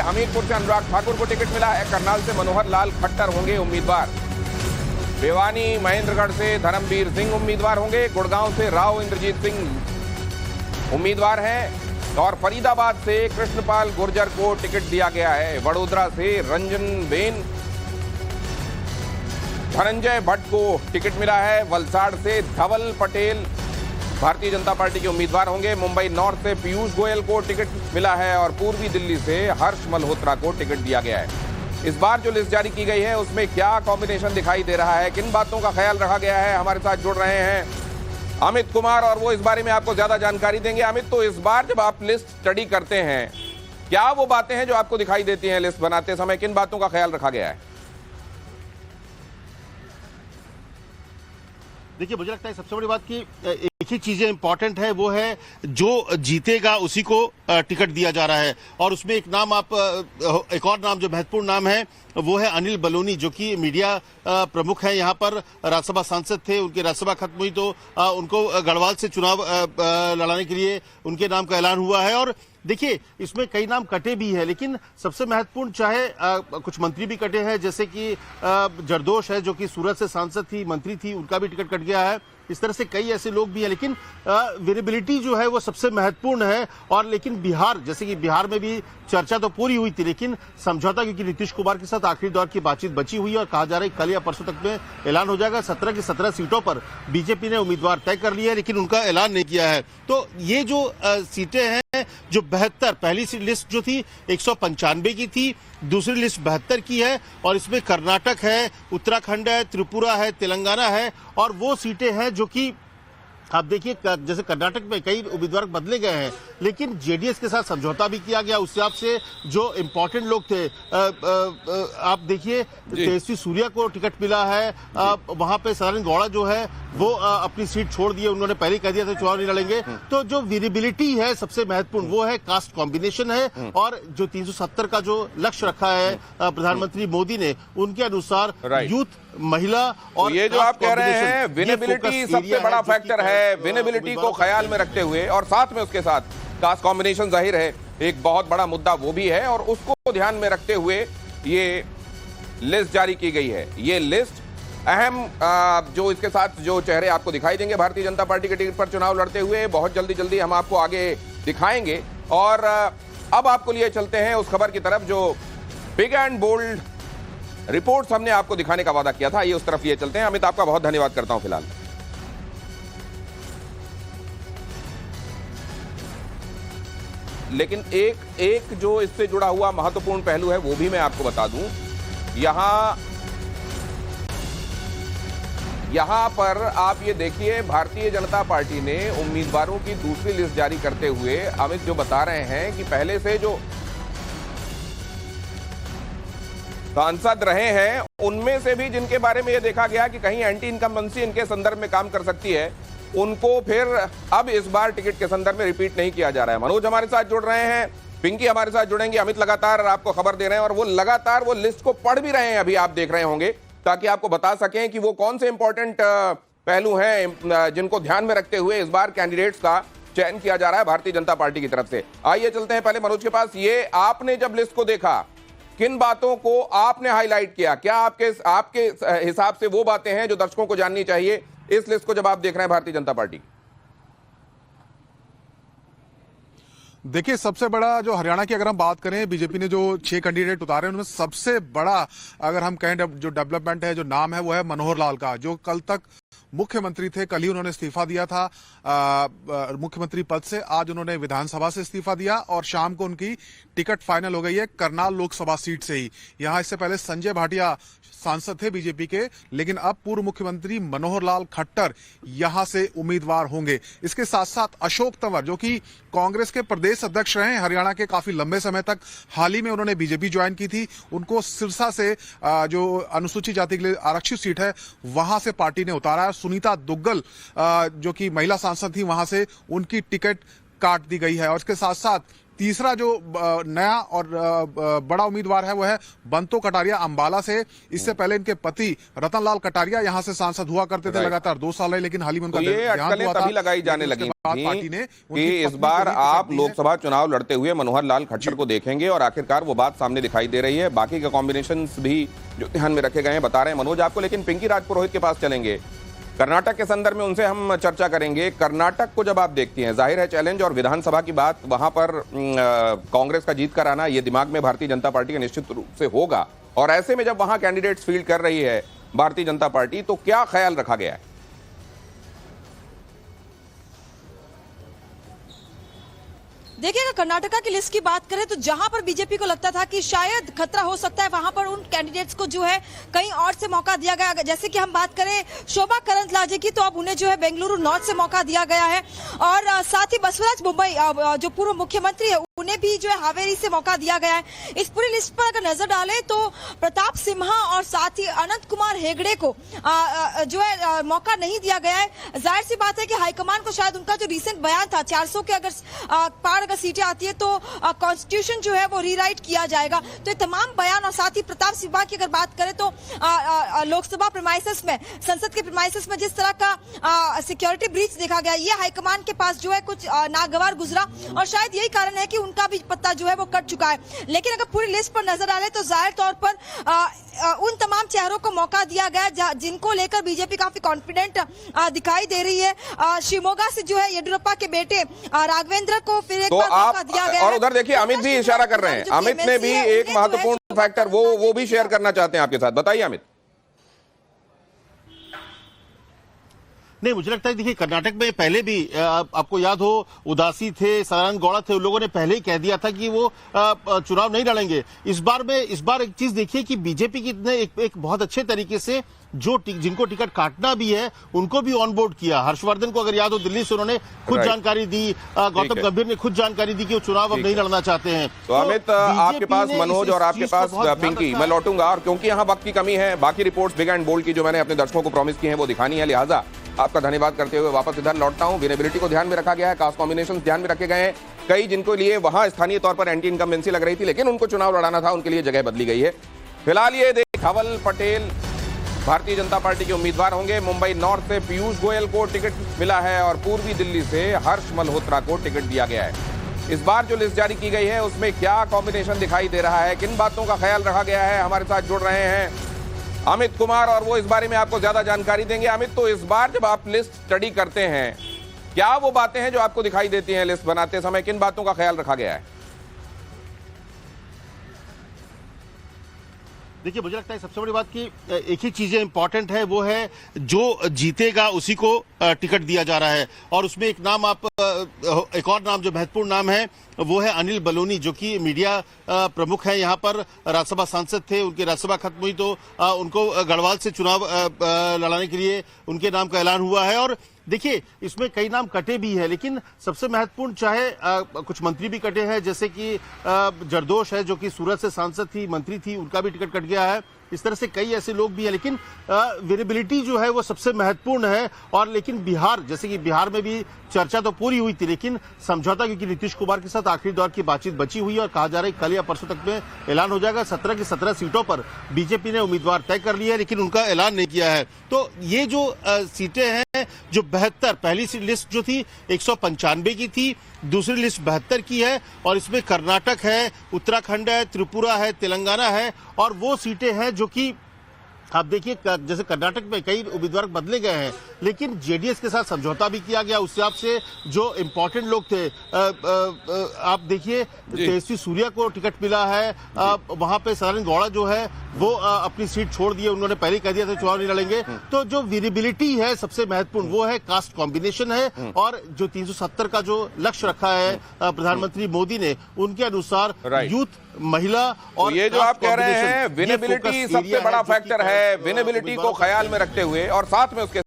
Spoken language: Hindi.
हमीरपुर से अनुराग ठाकुर को टिकट मिला है। करनाल से मनोहर लाल खट्टर होंगे उम्मीदवार। भिवानी महेंद्रगढ़ से धर्मवीर सिंह उम्मीदवार होंगे। गुड़गांव से राव इंद्रजीत सिंह उम्मीदवार हैं और फरीदाबाद से कृष्णपाल गुर्जर को टिकट दिया गया है। वडोदरा से रंजन बेन धनंजय भट्ट को टिकट मिला है। वलसाड़ से धवल पटेल भारतीय जनता पार्टी के उम्मीदवार होंगे। मुंबई नॉर्थ से पीयूष गोयल को टिकट मिला है और पूर्वी दिल्ली से हर्ष मल्होत्रा को टिकट दिया गया है। इस बार जो लिस्ट जारी की गई है उसमें क्या कॉम्बिनेशन दिखाई दे रहा है, किन बातों का ख्याल रखा गया है, हमारे साथ जुड़ रहे हैं अमित कुमार और वो इस बारे में आपको ज्यादा जानकारी देंगे। अमित, तो इस बार जब आप लिस्ट स्टडी करते हैं, क्या वो बातें हैं जो आपको दिखाई देती हैं लिस्ट बनाते समय, किन बातों का ख्याल रखा गया है? देखिए, मुझे लगता है सबसे बड़ी बात कि एक ही चीजें इंपॉर्टेंट है, वो है जो जीतेगा उसी को टिकट दिया जा रहा है। और उसमें एक नाम एक और नाम जो महत्वपूर्ण नाम है वो है अनिल बलूनी, जो कि मीडिया प्रमुख है यहाँ पर, राज्यसभा सांसद थे। उनकी राज्यसभा खत्म हुई तो उनको गढ़वाल से चुनाव लड़ाने के लिए उनके नाम का ऐलान हुआ है। और देखिए, इसमें कई नाम कटे भी है, लेकिन सबसे महत्वपूर्ण चाहे कुछ मंत्री भी कटे हैं, जैसे कि जरदोश है जो कि सूरत से सांसद थी, मंत्री थी, उनका भी टिकट कट गया है। इस तरह से कई ऐसे लोग भी हैं, लेकिन वेरिएबिलिटी जो है वो सबसे महत्वपूर्ण है। और लेकिन बिहार, जैसे कि बिहार में भी चर्चा तो पूरी हुई थी, लेकिन समझौता क्योंकि नीतीश कुमार के साथ आखिरी दौर की बातचीत बची हुई है और कहा जा रहा है कल या परसों तक में ऐलान हो जाएगा। 17 की 17 सीटों पर बीजेपी ने उम्मीदवार तय कर लिए है, लेकिन उनका ऐलान नहीं किया है। तो ये जो सीटें हैं, जो 72, पहली लिस्ट जो थी 195 की थी, दूसरी लिस्ट 72 की है और इसमें कर्नाटक है, उत्तराखंड है, त्रिपुरा है, तेलंगाना है। और वो सीटें हैं जो कि आप देखिए, जैसे कर्नाटक में कई उम्मीदवार बदले गए हैं, लेकिन जेडीएस के साथ समझौता भी किया गया। उस हिसाब से जो इम्पोर्टेंट लोग थे, आप देखिए तेजस्वी सूर्या को टिकट मिला है। वहां पे सदानंद गौड़ा जो है वो अपनी सीट छोड़ दिए, उन्होंने पहले कह दिया था चुनाव नहीं लड़ेंगे। तो जो वेरिएबिलिटी है सबसे महत्वपूर्ण वो है कास्ट कॉम्बिनेशन है। और जो 370 का जो लक्ष्य रखा है प्रधानमंत्री मोदी ने, उनके अनुसार यूथ, महिला और ये जो आप कह रहे हैं विनेबिलिटी सबसे बड़ा फैक्टर है। विनेबिलिटी को ख्याल में रखते हुए और साथ में उसके साथ कास्ट कॉम्बिनेशन जाहिर है एक बहुत बड़ा मुद्दा वो भी है, और उसको ध्यान में रखते हुए ये लिस्ट जारी की गई है। ये लिस्ट अहम जो इसके साथ जो चेहरे आपको दिखाई देंगे भारतीय जनता पार्टी के टिकट पर चुनाव लड़ते हुए, बहुत जल्दी हम आपको आगे दिखाएंगे। और अब आपको लिए चलते हैं उस खबर की तरफ जो बिग एंड बोल्ड रिपोर्ट्स हमने आपको दिखाने का वादा किया था। ये उस तरफ लिए चलते हैं। अमित, आपका बहुत धन्यवाद करता हूं फिलहाल। लेकिन एक जो इससे जुड़ा हुआ महत्वपूर्ण पहलू है वो भी मैं आपको बता दूं। यहां पर आप ये देखिए, भारतीय जनता पार्टी ने उम्मीदवारों की दूसरी लिस्ट जारी करते हुए अमित जो बता रहे हैं कि पहले से जो सांसद रहे हैं उनमें से भी जिनके बारे में यह देखा गया कि कहीं एंटी इनकम्बेंसी इनके संदर्भ में काम कर सकती है, उनको फिर अब इस बार टिकट के संदर्भ में रिपीट नहीं किया जा रहा है। मनोज हमारे साथ जुड़ रहे हैं, पिंकी हमारे साथ जुड़ेंगे, अमित लगातार आपको खबर दे रहे हैं और वो लगातार वो लिस्ट को पढ़ भी रहे हैं, अभी आप देख रहे होंगे, ताकि आपको बता सकें कि वो कौन से इंपॉर्टेंट पहलू हैं जिनको ध्यान में रखते हुए इस बार कैंडिडेट्स का चयन किया जा रहा है भारतीय जनता पार्टी की तरफ से। आइए चलते हैं पहले मनोज के पास। ये आपने जब लिस्ट को देखा, किन बातों को आपने हाईलाइट किया? क्या आपके हिसाब से वो बातें हैं जो दर्शकों को जाननी चाहिए इस लिस्ट को जब आप देख रहे हैं भारतीय जनता पार्टी? देखिए, सबसे बड़ा जो हरियाणा की अगर हम बात करें, बीजेपी ने जो 6 कैंडिडेट उतारे उनमें सबसे बड़ा अगर हम कहें जो डेवलपमेंट है, जो नाम है, वो है मनोहर लाल का, जो कल तक मुख्यमंत्री थे। कल ही उन्होंने इस्तीफा दिया था मुख्यमंत्री पद से। आज उन्होंने विधानसभा से इस्तीफा दिया और शाम को उनकी टिकट फाइनल हो गई है करनाल लोकसभा सीट से ही। यहां इससे पहले संजय भाटिया सांसद थे बीजेपी के, लेकिन अब पूर्व मुख्यमंत्री मनोहर लाल खट्टर यहां से उम्मीदवार होंगे। इसके साथ साथ अशोक तंवर, जो कि कांग्रेस के प्रदेश अध्यक्ष रहे हरियाणा के काफी लंबे समय तक, हाल ही में उन्होंने बीजेपी ज्वाइन की थी, उनको सिरसा से जो अनुसूचित जाति के लिए आरक्षित सीट है वहां से पार्टी ने उतारा है। सुनीता दुग्गल जो कि महिला सांसद थी, वहां से उनकी टिकट काट दी गई है। और इसके साथ साथ तीसरा जो नया और बड़ा उम्मीदवार है वो है बंतो कटारिया अंबाला से। इससे पहले इनके पति रतनलाल कटारिया यहां से सांसद हुआ करते थे लगातार 2 साल रहे, लेकिन हाल ही में उनका देहांत हुआ था। तभी लगाई जाने लगी पार्टी ने कि इस बार आप लोकसभा चुनाव लड़ते हुए मनोहर लाल खट्टर को देखेंगे और आखिरकार वो बात सामने दिखाई दे रही है। बाकी के कॉम्बिनेशन भी जो ध्यान में रखे गए हैं बता रहे हैं मनोज आपको, लेकिन पिंकी राज पुरोहित के पास चलेंगे। कर्नाटक के संदर्भ में उनसे हम चर्चा करेंगे। कर्नाटक को जब आप देखती हैं, जाहिर है चैलेंज और विधानसभा की बात वहां पर कांग्रेस का जीत कर आना ये दिमाग में भारतीय जनता पार्टी का निश्चित रूप से होगा। और ऐसे में जब वहां कैंडिडेट्स फील्ड कर रही है भारतीय जनता पार्टी, तो क्या ख्याल रखा गया है? देखिए, अगर कर्नाटका की लिस्ट की बात करें तो जहां पर बीजेपी को लगता था कि शायद खतरा हो सकता है, वहां पर उन कैंडिडेट्स को जो है कहीं और से मौका दिया गया। जैसे कि हम बात करें शोभा करंदलाजे की, तो अब उन्हें जो है बेंगलुरु नॉर्थ से मौका दिया गया है। और साथ ही बसवराज मुंबई जो पूर्व मुख्यमंत्री है उन्हें भी जो है हावेरी से मौका दिया गया है। इस पूरी लिस्ट पर अगर नजर डालें तो प्रताप सिम्हा और साथ ही अनंत कुमार हेगड़े को जो है मौका नहीं दिया गया है। जाहिर सी बात है कि हाईकमान को शायद उनका जो रिसेंट बयान था 400 के अगर पार अगर सीटें आती है तो कॉन्स्टिट्यूशन जो है वो रीराइट किया जाएगा। तो ये तमाम बयान और साथ ही प्रताप सिम्हा की अगर बात करें तो लोकसभा प्रीमाइसेस में, संसद के प्रीमाइसेस में जिस तरह का सिक्योरिटी ब्रीच देखा गया, ये हाईकमान के पास जो है कुछ नागवार गुजरा और शायद यही कारण है कि उनका भी पत्ता जो है वो कट चुका है। लेकिन अगर पूरी लिस्ट पर नजर डाले तो जाहिर तौर पर उन तमाम चेहरों को मौका दिया गया जिनको लेकर बीजेपी काफी कॉन्फिडेंट दिखाई दे रही है। शिवमोगा से जो है येडियुरप्पा के बेटे राघवेंद्र को फिर एक बार मौका दिया गया। और उधर देखिए अमित भी इशारा कर रहे हैं, अमित ने भी एक महत्वपूर्ण फैक्टर वो भी शेयर करना चाहते हैं आपके साथ। बताइए अमित। नहीं, मुझे लगता है देखिए कर्नाटक में पहले भी आपको याद हो उदासी थे, सदानंद गौड़ा थे, उन लोगों ने पहले ही कह दिया था कि वो चुनाव नहीं लड़ेंगे। इस बार एक चीज देखिए कि बीजेपी की ने एक बहुत अच्छे तरीके से जिनको टिकट काटना भी है उनको भी ऑन बोर्ड किया। हर्षवर्धन को अगर याद हो दिल्ली से उन्होंने खुद जानकारी दी, गौतम गंभीर ने खुद जानकारी दी कि वो चुनाव अब नहीं लड़ना चाहते हैं। तो अमित आपके पास मनोज और आपके पास पिंकी, मैं लौटूंगा और क्योंकि यहाँ वक्त की कमी है, बाकी रिपोर्ट्स बिग एंड बोल्ड की जो मैंने अपने दर्शकों को प्रॉमिस की है वो दिखानी है, लिहाजा आपका धन्यवाद करते हुए वापस इधर लौटता हूं। विनेबिलिटी को ध्यान में रखा गया है, कास्ट कॉम्बिनेशन ध्यान में रखे गए हैं। कई जिनको लिए वहां स्थानीय तौर पर एंटी इनकम्बेंसी लग रही थी लेकिन उनको चुनाव लड़ाना था, उनके लिए जगह बदली गई है। फिलहाल ये देख धवल पटेल भारतीय जनता पार्टी के उम्मीदवार होंगे। मुंबई नॉर्थ से पीयूष गोयल को टिकट मिला है और पूर्वी दिल्ली से हर्ष मल्होत्रा को टिकट दिया गया है। इस बार जो लिस्ट जारी की गई है उसमें क्या कॉम्बिनेशन दिखाई दे रहा है, किन बातों का ख्याल रखा गया है, हमारे साथ जुड़ रहे हैं अमित कुमार और वो इस बारे में आपको ज्यादा जानकारी देंगे। अमित, तो इस बार जब आप लिस्ट स्टडी करते हैं क्या वो बातें हैं जो आपको दिखाई देती हैं लिस्ट बनाते समय, किन बातों का ख्याल रखा गया है? देखिए, मुझे लगता है सबसे बड़ी बात कि एक ही चीजें इंपॉर्टेंट है, वो है जो जीतेगा उसी को टिकट दिया जा रहा है। और उसमें एक और नाम जो महत्वपूर्ण नाम है वो है अनिल बलूनी, जो कि मीडिया प्रमुख है, यहाँ पर राज्यसभा सांसद थे, उनकी राज्यसभा खत्म हुई तो उनको गढ़वाल से चुनाव लड़ाने के लिए उनके नाम का ऐलान हुआ है। और देखिए, इसमें कई नाम कटे भी है, लेकिन सबसे महत्वपूर्ण चाहे कुछ मंत्री भी कटे हैं, जैसे कि जरदोश है जो कि सूरत से सांसद थी, मंत्री थी, उनका भी टिकट कट गया है। इस तरह से कई ऐसे लोग भी हैं, लेकिन विजिबिलिटी जो है वो सबसे महत्वपूर्ण है। और लेकिन बिहार, जैसे कि बिहार में भी चर्चा तो पूरी हुई थी, लेकिन समझौता क्योंकि नीतीश कुमार के साथ आखिरी दौर की बातचीत बची हुई है और कहा जा रहा है कल या परसों तक में ऐलान हो जाएगा। 17 की 17 सीटों पर बीजेपी ने उम्मीदवार तय कर लिया है, लेकिन उनका ऐलान नहीं किया है। तो ये जो सीटें हैं, जो 72, पहली लिस्ट जो थी 195 की थी, दूसरी लिस्ट 72 की है और इसमें कर्नाटक है, उत्तराखंड है, त्रिपुरा है, तेलंगाना है और वो सीटें हैं जो कि आप देखिए जैसे कर्नाटक में कई उम्मीदवार बदले गए हैं, लेकिन जेडीएस के साथ समझौता भी किया गया। उस हिसाब से जो इम्पोर्टेंट लोग थे, आप देखिए तेजस्वी सूर्या को टिकट मिला है, वहां पे सदानंद गौड़ा जो है वो अपनी सीट छोड़ दी है, उन्होंने पहले कह दिया था चुनाव नहीं लड़ेंगे। तो जो विजिबिलिटी है सबसे महत्वपूर्ण वो है कास्ट कॉम्बिनेशन है। और जो 370 का जो लक्ष्य रखा है प्रधानमंत्री मोदी ने, उनके अनुसार यूथ, महिला और तो ये जो आप कह रहे हैं विजिबिलिटी सबसे बड़ा फैक्टर है, विजिबिलिटी को ख्याल में रखते हुए और साथ में उसके